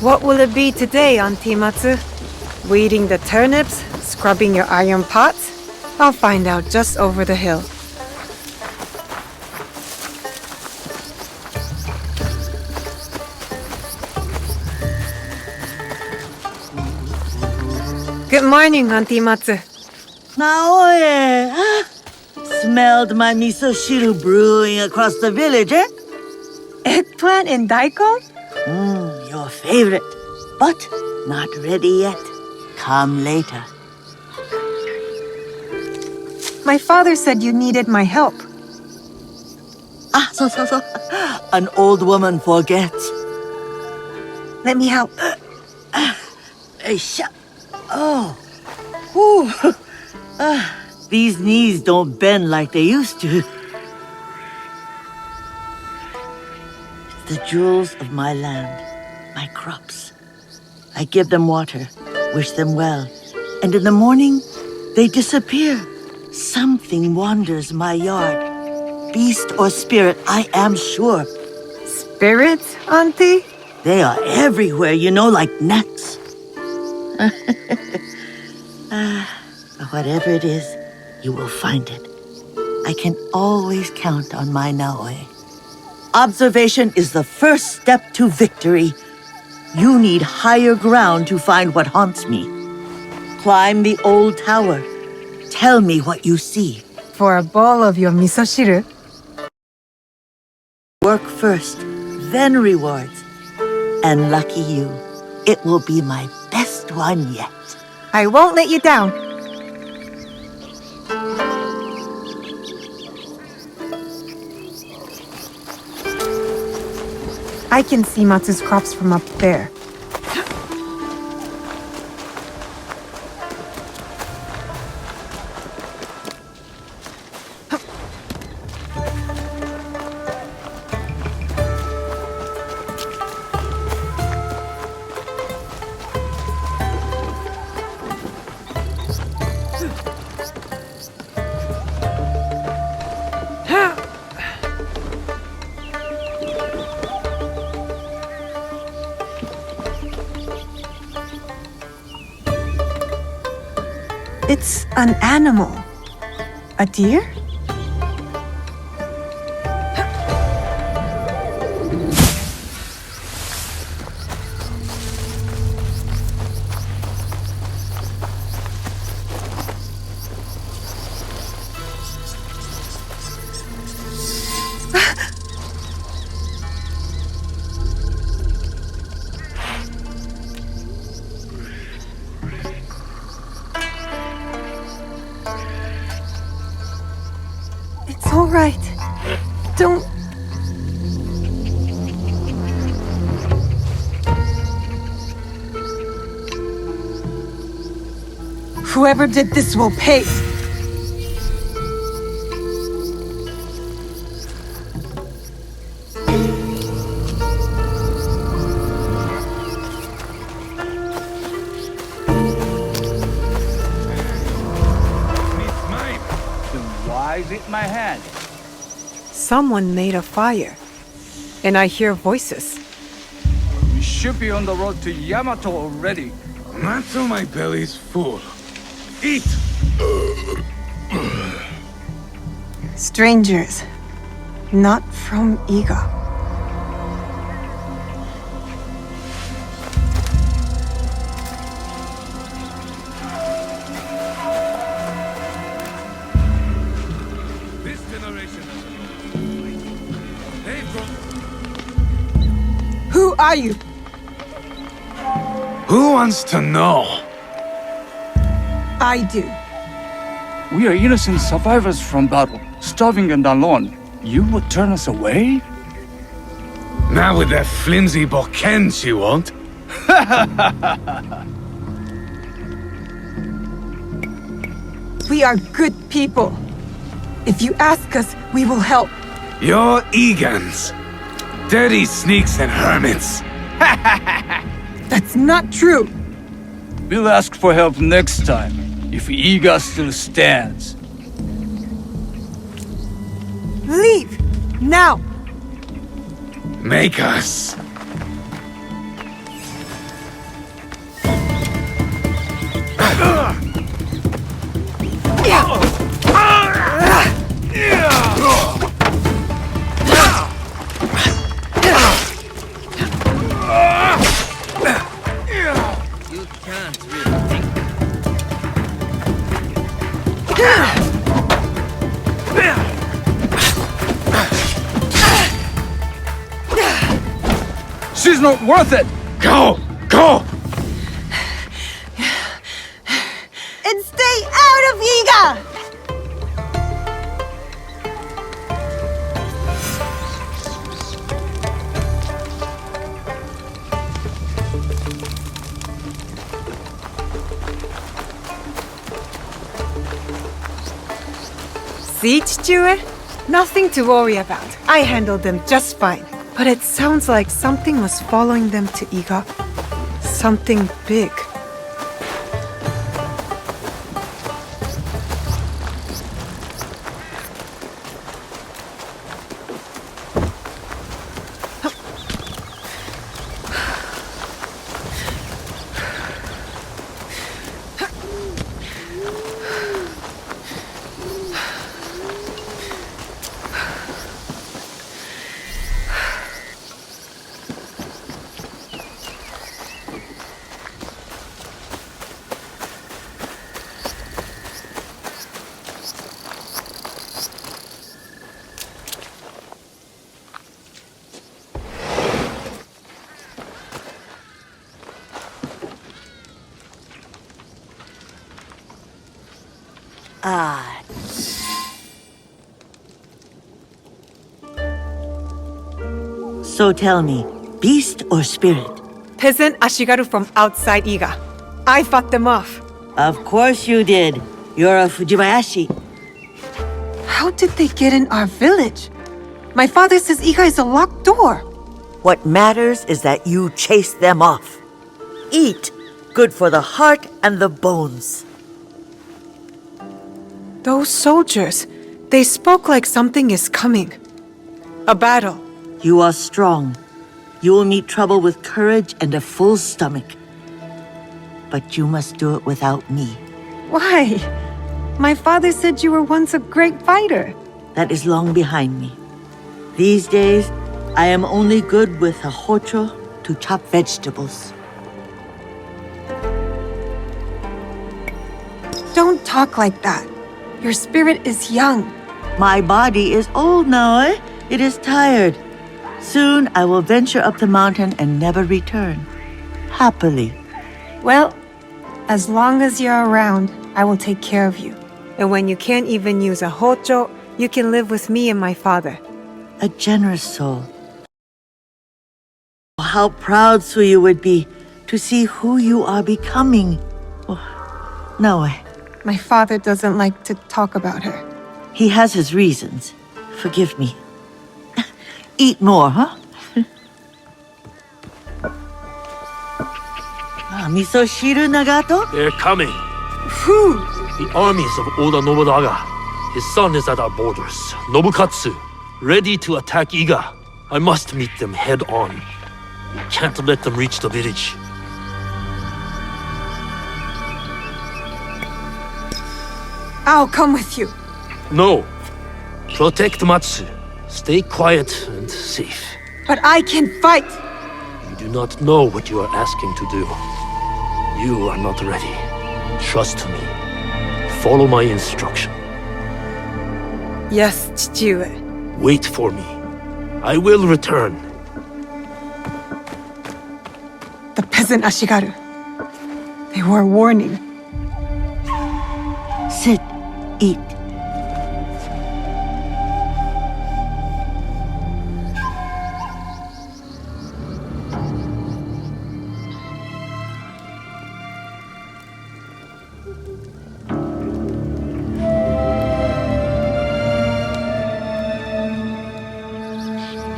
What will it be today, Auntie Matsu? Weeding the turnips? Scrubbing your iron pots? I'll find out just over the hill. Good morning, Auntie Matsu. Naoe, smelled my miso shiru brewing across the village, eh? Eggplant and daikon? Your favorite, but not ready yet. Come later. My father said you needed my help. So. An old woman forgets. Let me help. Oh. Whew. These knees don't bend like they used to. The jewels of my land, my crops. I give them water, wish them well, and in the morning, they disappear. Something wanders my yard. Beast or spirit, I am sure. Spirits, Auntie? They are everywhere, like gnats. Whatever it is, you will find it. I can always count on my Naoe. Observation is the first step to victory. You need higher ground to find what haunts me. Climb the old tower. Tell me what you see. For a bowl of your miso shiru? Work first, then rewards. And lucky you, it will be my best one yet. I won't let you down. I can see Matsu's crops from up there. It's an animal. A deer? It's all right. Don't... Whoever did this will pay. Why is it my hand? Someone made a fire. And I hear voices. We should be on the road to Yamato already. Not till my belly's full. Eat! Strangers. Not from Iga. This generation Hey, bro. Who are you? Who wants to know? I do. We are innocent survivors from battle, starving and alone. You would turn us away? Not with that flimsy bokken, she won't. We are good people. If you ask us, we will help. You're Egans. Dirty sneaks and hermits. That's not true. We'll ask for help next time, if Iga still stands. Leave! Now! Make us. She's not worth it! Go! Go! And stay out of Iga! See, Chichue? Nothing to worry about. I handled them just fine. But it sounds like something was following them to Iga. Something big. Ah. So tell me, beast or spirit? Peasant Ashigaru from outside Iga. I fought them off. Of course you did. You're a Fujibayashi. How did they get in our village? My father says Iga is a locked door. What matters is that you chase them off. Eat. Good for the heart and the bones. Those soldiers, they spoke like something is coming. A battle. You are strong. You will meet trouble with courage and a full stomach. But you must do it without me. Why? My father said you were once a great fighter. That is long behind me. These days, I am only good with a hocho to chop vegetables. Don't talk like that. Your spirit is young. My body is old now, eh? It is tired. Soon I will venture up the mountain and never return. Happily. Well, as long as you're around, I will take care of you. And when you can't even use a hocho, you can live with me and my father. A generous soul. How proud Suyu would be to see who you are becoming. Oh, no, My father doesn't like to talk about her. he has his reasons. Forgive me. Eat more, huh? Misoshiru, Nagato? They're coming. Whew! The armies of Oda Nobunaga. His son is at our borders. Nobukatsu, ready to attack Iga. I must meet them head on. We can't let them reach the village. I'll come with you. No. Protect Matsu. Stay quiet and safe. But I can fight. You do not know what you are asking to do. You are not ready. Trust me. Follow my instruction. Yes, Chichue. Wait for me. I will return. The peasant Ashigaru. They were a warning. Sit. Eat.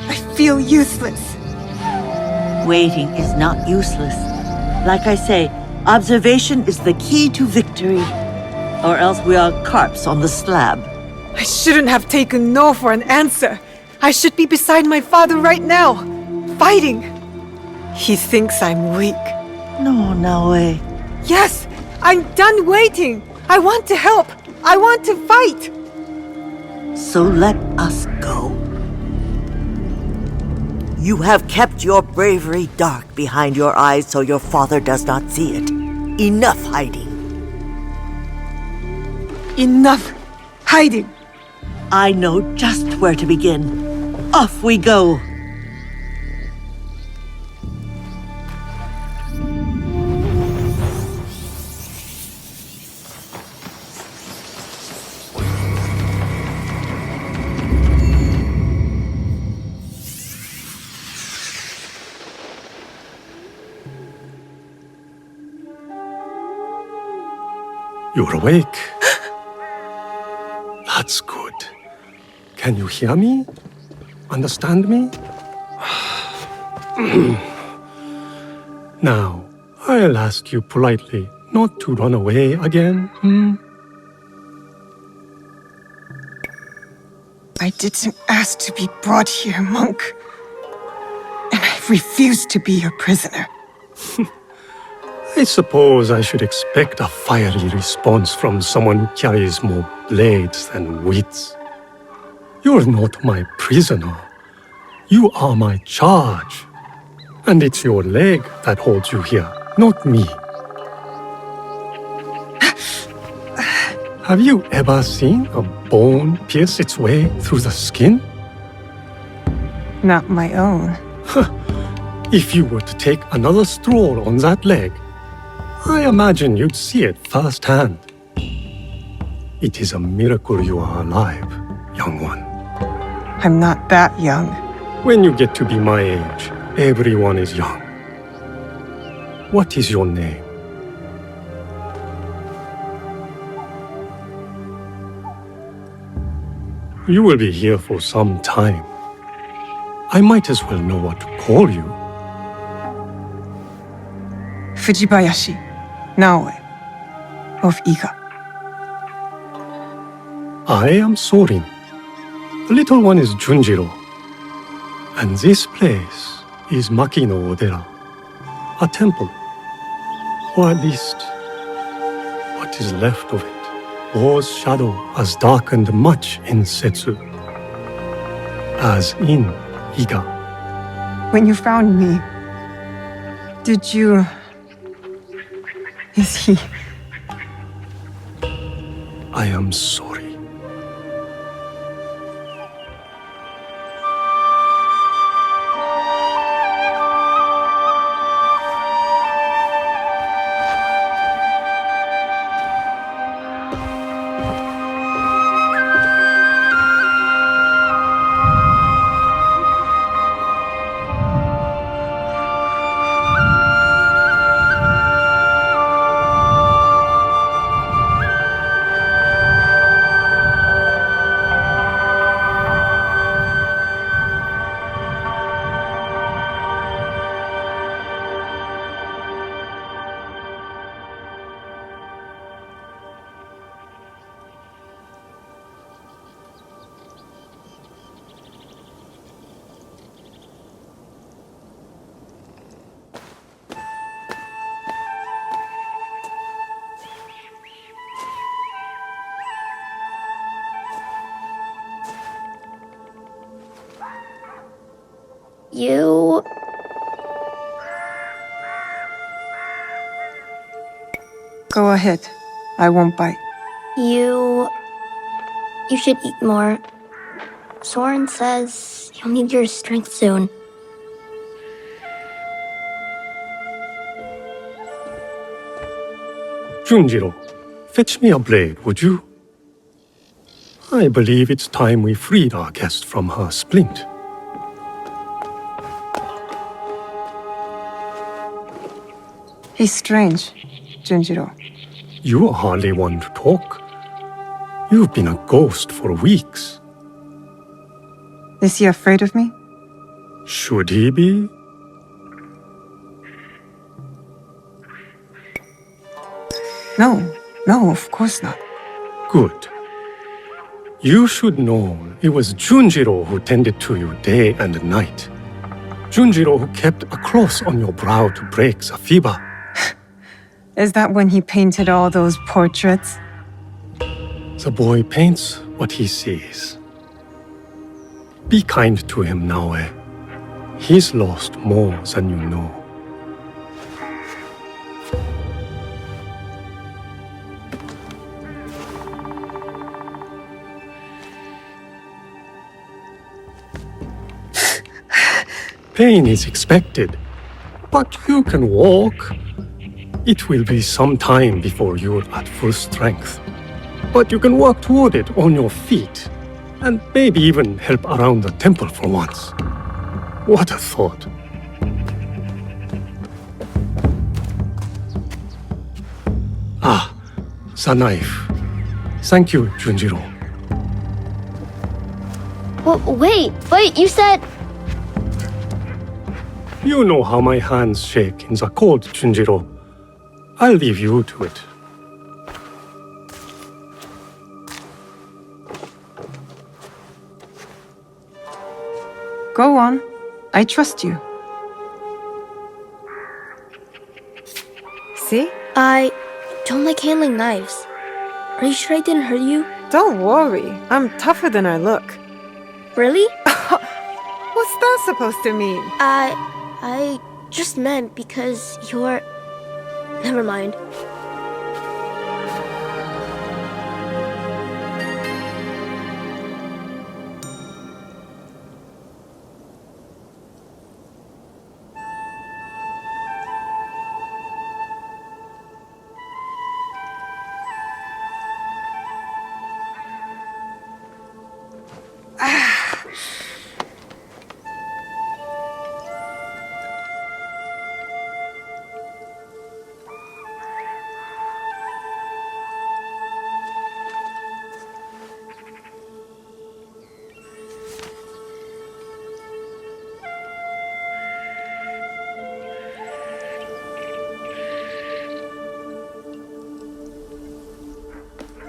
I feel useless. Waiting is not useless. Like I say, observation is the key to victory. Or else we are carps on the slab. I shouldn't have taken no for an answer. I should be beside my father right now, fighting. He thinks I'm weak. No, Naoe. Yes, I'm done waiting. I want to help. I want to fight. So let us go. You have kept your bravery dark behind your eyes so your father does not see it. Enough hiding. Enough hiding. I know just where to begin. Off we go. You're awake. That's good. Can you hear me? Understand me? Now, I'll ask you politely not to run away again, I didn't ask to be brought here, monk. And I refuse to be your prisoner. I suppose I should expect a fiery response from someone who carries more blades than wits. You're not my prisoner. You are my charge. And it's your leg that holds you here, not me. Have you ever seen a bone pierce its way through the skin? Not my own. If you were to take another stroll on that leg, I imagine you'd see it firsthand. It is a miracle you are alive, young one. I'm not that young. When you get to be my age, everyone is young. What is your name? You will be here for some time. I might as well know what to call you. Fujibayashi, Naoe, of Iga. I am Sorin. The little one is Junjiro. And this place is Makino Odera, a temple. Or at least, what is left of it. War's shadow has darkened much in Setsu, as in Iga. When you found me, did you... Is he... I am sorry. You... Go ahead. I won't bite. You should eat more. Soren says you'll need your strength soon. Junjiro, fetch me a blade, would you? I believe it's time we freed our guest from her splint. He's strange, Junjiro. You are hardly one to talk. You've been a ghost for weeks. Is he afraid of me? Should he be? No, of course not. Good. You should know it was Junjiro who tended to you day and night. Junjiro who kept a cross on your brow to break the fever. Is that when he painted all those portraits? The boy paints what he sees. Be kind to him, Naoe. He's lost more than you know. Pain is expected, but you can walk. It will be some time before you're at full strength. But you can walk toward it on your feet, and maybe even help around the temple for once. What a thought. The knife. Thank you, Junjiro. Wait, you said... You know how my hands shake in the cold, Junjiro. I'll leave you to it. Go on. I trust you. See? I don't like handling knives. Are you sure I didn't hurt you? Don't worry. I'm tougher than I look. Really? What's that supposed to mean? I just meant because you're... Never mind.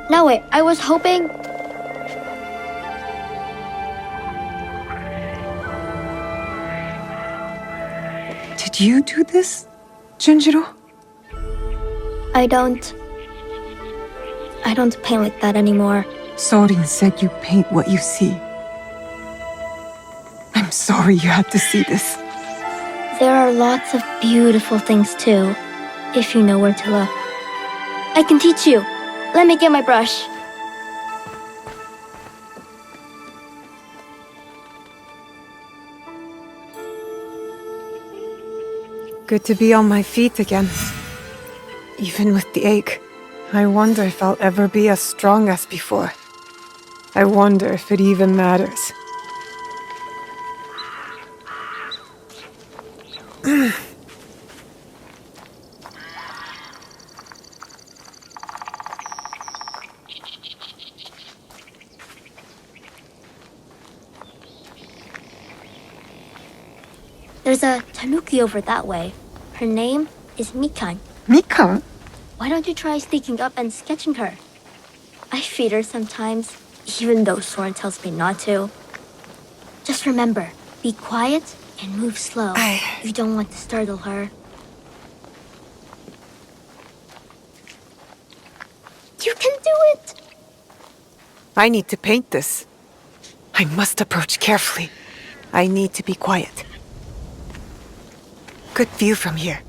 Now wait, I was hoping... Did you do this, Junjiro? I don't paint like that anymore. Sorin said you paint what you see. I'm sorry you had to see this. There are lots of beautiful things too, if you know where to look. I can teach you. Let me get my brush. Good to be on my feet again. Even with the ache, I wonder if I'll ever be as strong as before. I wonder if it even matters. There's a tanuki over that way. Her name is Mikan. Mika? Why don't you try sneaking up and sketching her? I feed her sometimes, even though Soren tells me not to. Just remember, be quiet and move slow. You don't want to startle her. You can do it! I need to paint this. I must approach carefully. I need to be quiet. Good view from here.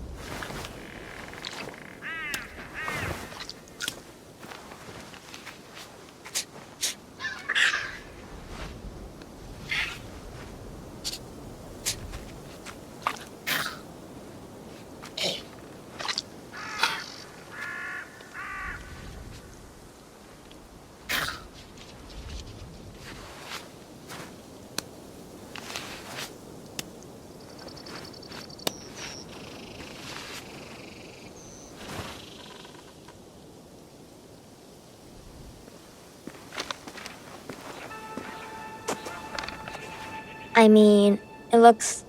I mean, it looks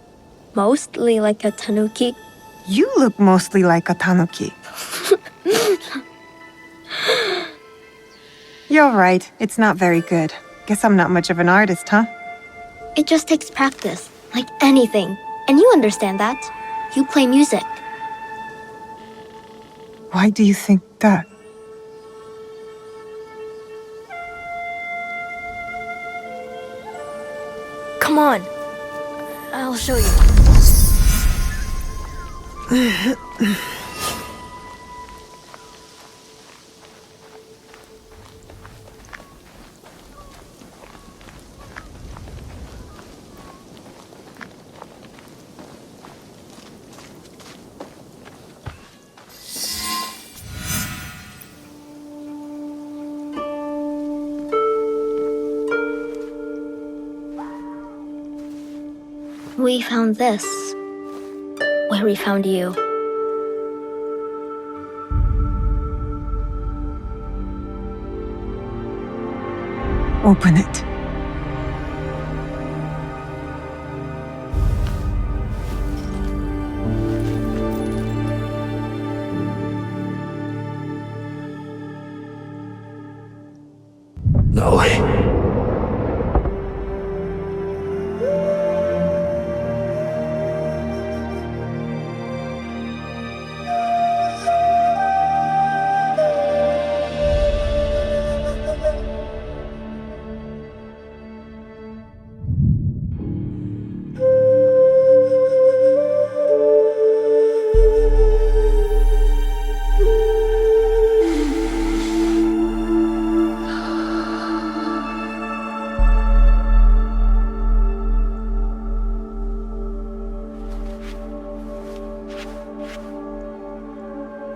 mostly like a tanuki. You look mostly like a tanuki. You're right, it's not very good. Guess I'm not much of an artist, huh? It just takes practice, like anything. And you understand that. You play music. Why do you think that? Come on. I'll show you. We found this where we found you. Open it. No way.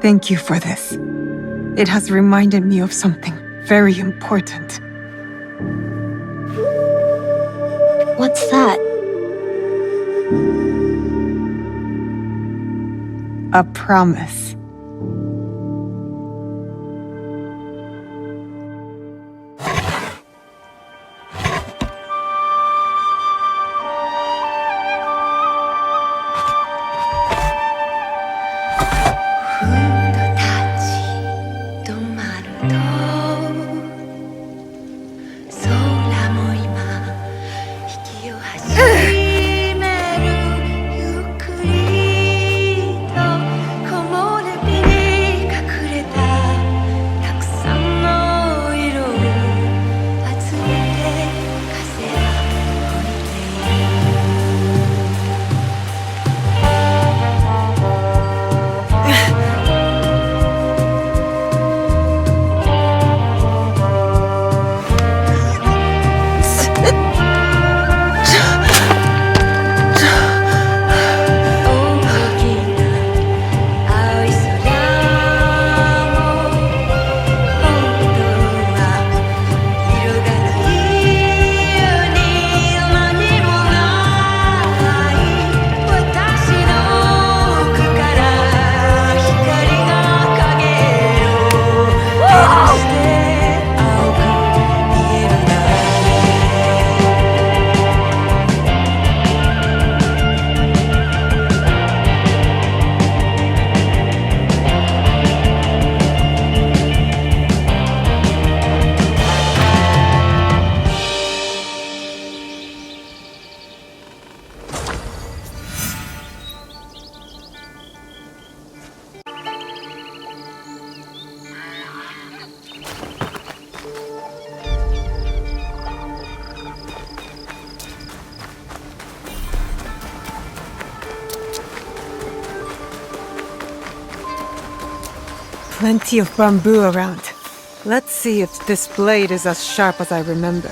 Thank you for this. It has reminded me of something very important. What's that? A promise. Plenty of bamboo around. Let's see if this blade is as sharp as I remember.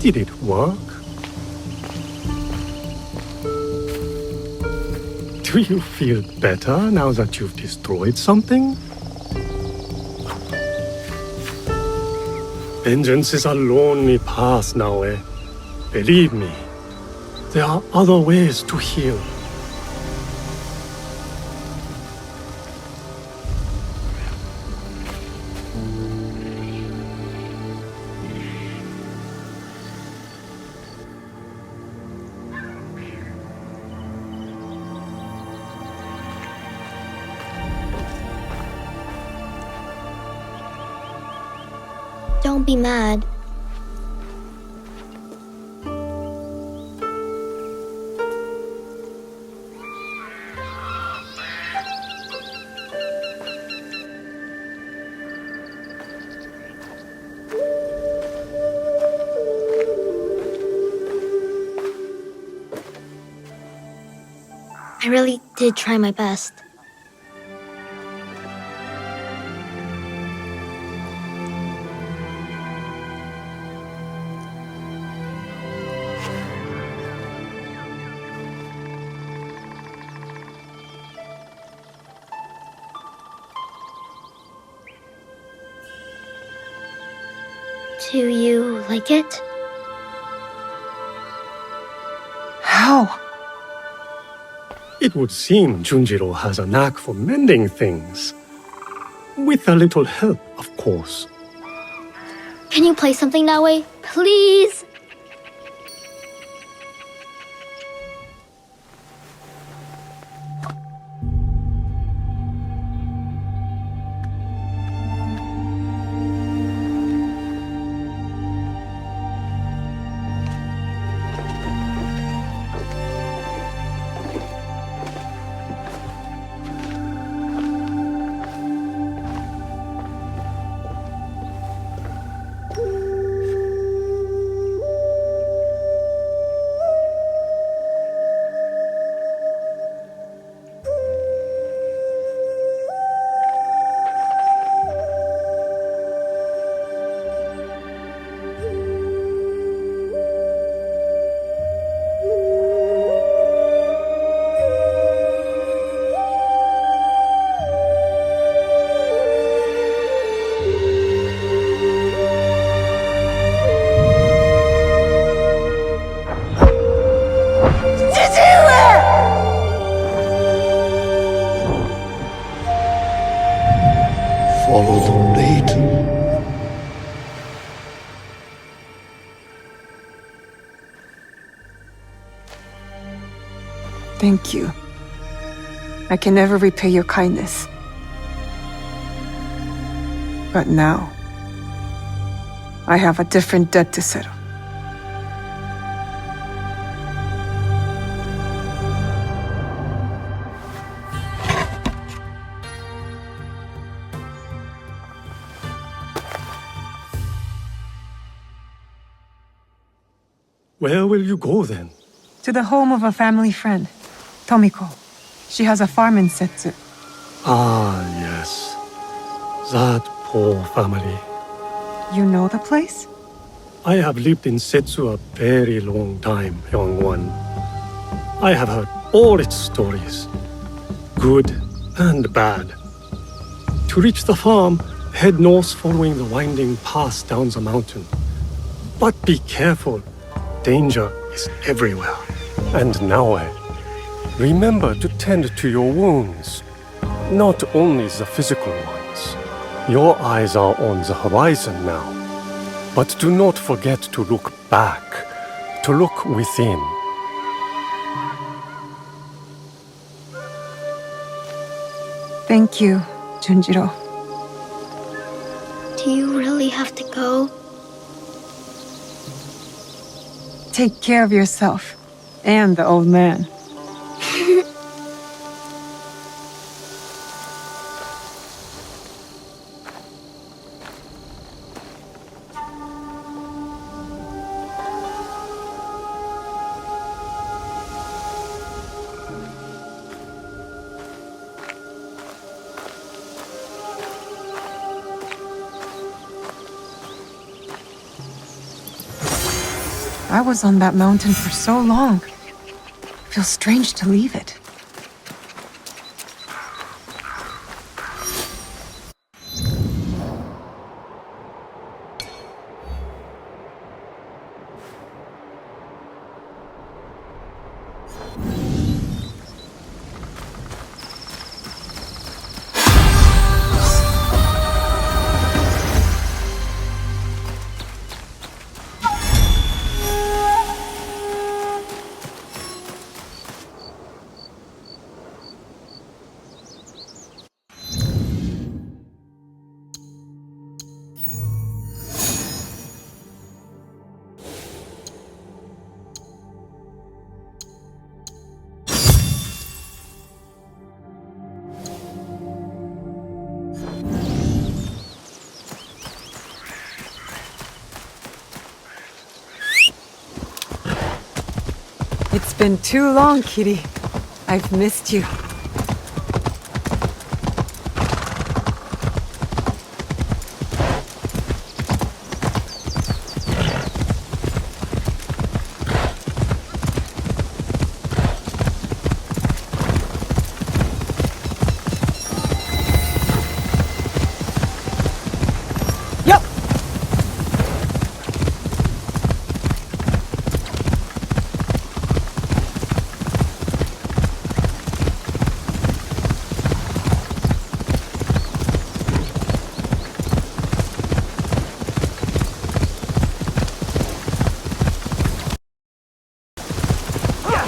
Did it work? Do you feel better now that you've destroyed something? Vengeance is a lonely path, Naoe. Believe me, there are other ways to heal. Don't be mad. I really did try my best. Do you like it? How? It would seem Junjiro has a knack for mending things. With a little help, of course. Can you play something that way? Please? Follow the lead. Thank you. I can never repay your kindness. But now, I have a different debt to settle. Where will you go then? To the home of a family friend, Tomiko. She has a farm in Setsu. Ah, yes. That poor family. You know the place? I have lived in Setsu a very long time, young one. I have heard all its stories, good and bad. To reach the farm, head north following the winding path down the mountain. But be careful. Danger is everywhere. And now, remember to tend to your wounds, not only the physical ones. Your eyes are on the horizon now, but do not forget to look back, to look within. Thank you, Junjiro. Do you really have to go? Take care of yourself and the old man. I was on that mountain for so long. Feels strange to leave it. It's been too long, Kitty. I've missed you.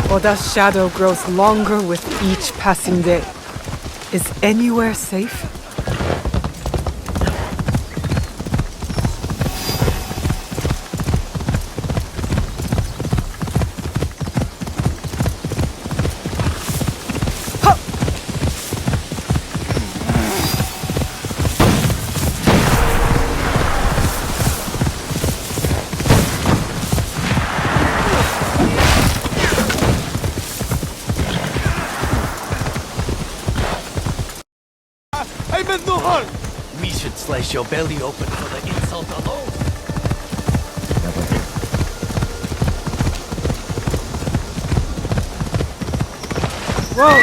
Oda's shadow grows longer with each passing day. Is anywhere safe? We should slice your belly open for the insult alone. Whoa!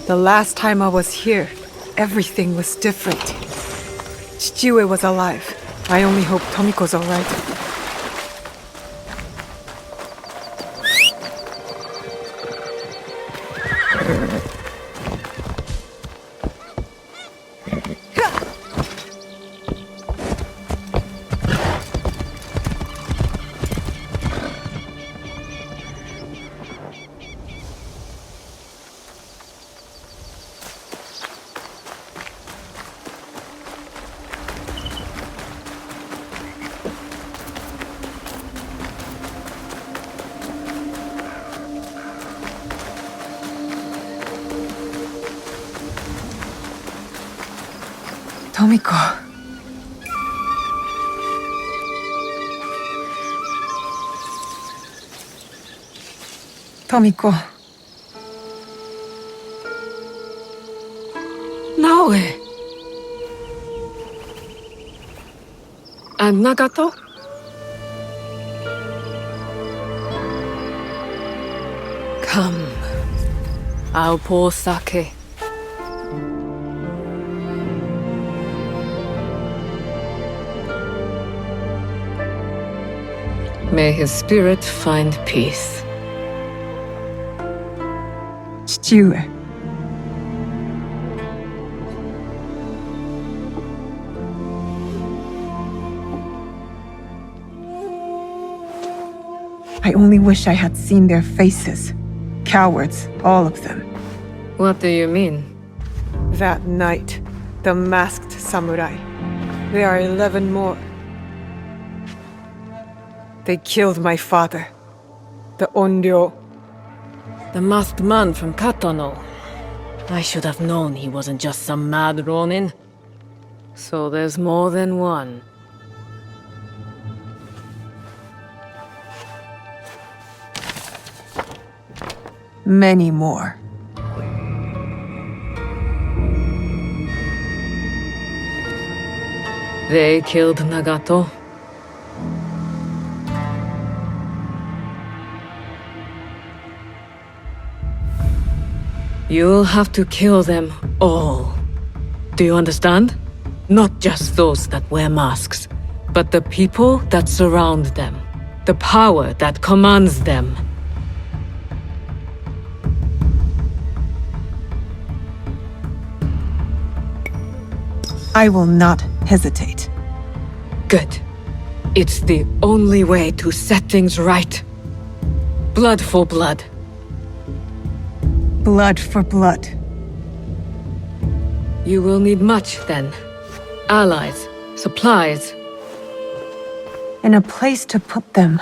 The last time I was here, everything was different. Chichiue was alive. I only hope Tomiko's alright. Tomiko. Tomiko. Naoe. And Nagato? Come. I'll pour sake. May his spirit find peace. Chichiue. I only wish I had seen their faces. Cowards, all of them. What do you mean? That night, the masked samurai. There are 11 more. They killed my father, the Onryo. The masked man from Katano. I should have known he wasn't just some mad ronin. So there's more than one. Many more. They killed Nagato. You'll have to kill them all. Do you understand? Not just those that wear masks, but the people that surround them. The power that commands them. I will not hesitate. Good. It's the only way to set things right. Blood for blood. Blood for blood. You will need much, then. Allies, supplies. And a place to put them.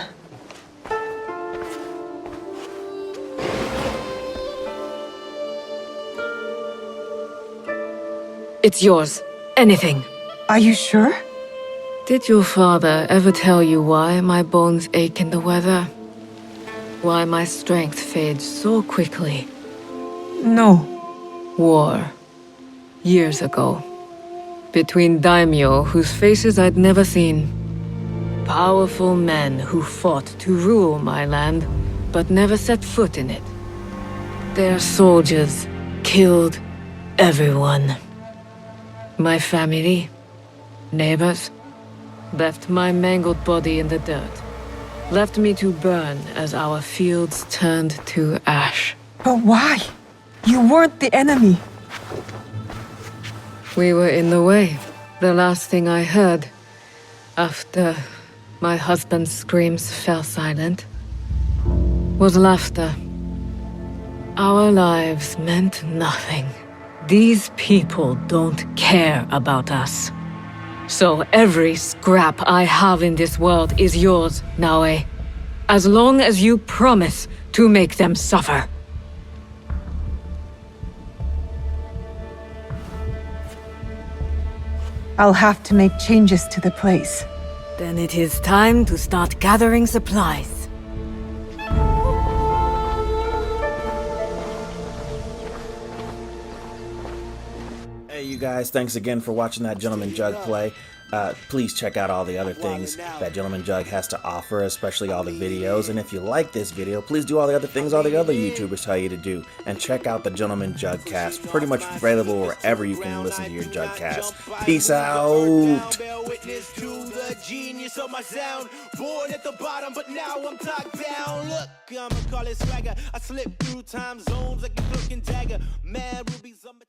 It's yours. Anything. Are you sure? Did your father ever tell you why my bones ache in the weather? Why my strength fades so quickly? No. War. Years ago. Between daimyo whose faces I'd never seen. Powerful men who fought to rule my land, but never set foot in it. Their soldiers killed everyone. My family, neighbors, left my mangled body in the dirt. Left me to burn as our fields turned to ash. But why? You weren't the enemy. We were in the way. The last thing I heard, after my husband's screams fell silent, was laughter. Our lives meant nothing. These people don't care about us. So every scrap I have in this world is yours, Naoe. As long as you promise to make them suffer. I'll have to make changes to the place. Then it is time to start gathering supplies. Hey you guys, thanks again for watching that Gentleman Jug play. Please check out all the other things that Gentleman Jug has to offer, especially all the videos. And if you like this video, please do all the other things all the other YouTubers tell you to do. And check out the Gentleman Jug cast, pretty much available wherever you can listen to your Jug cast. Peace out! Genius of my sound, born at the bottom, but now I'm top down. Look, I'ma call it swagger. I slip through time zones like a cloak and dagger. Mad rubies on my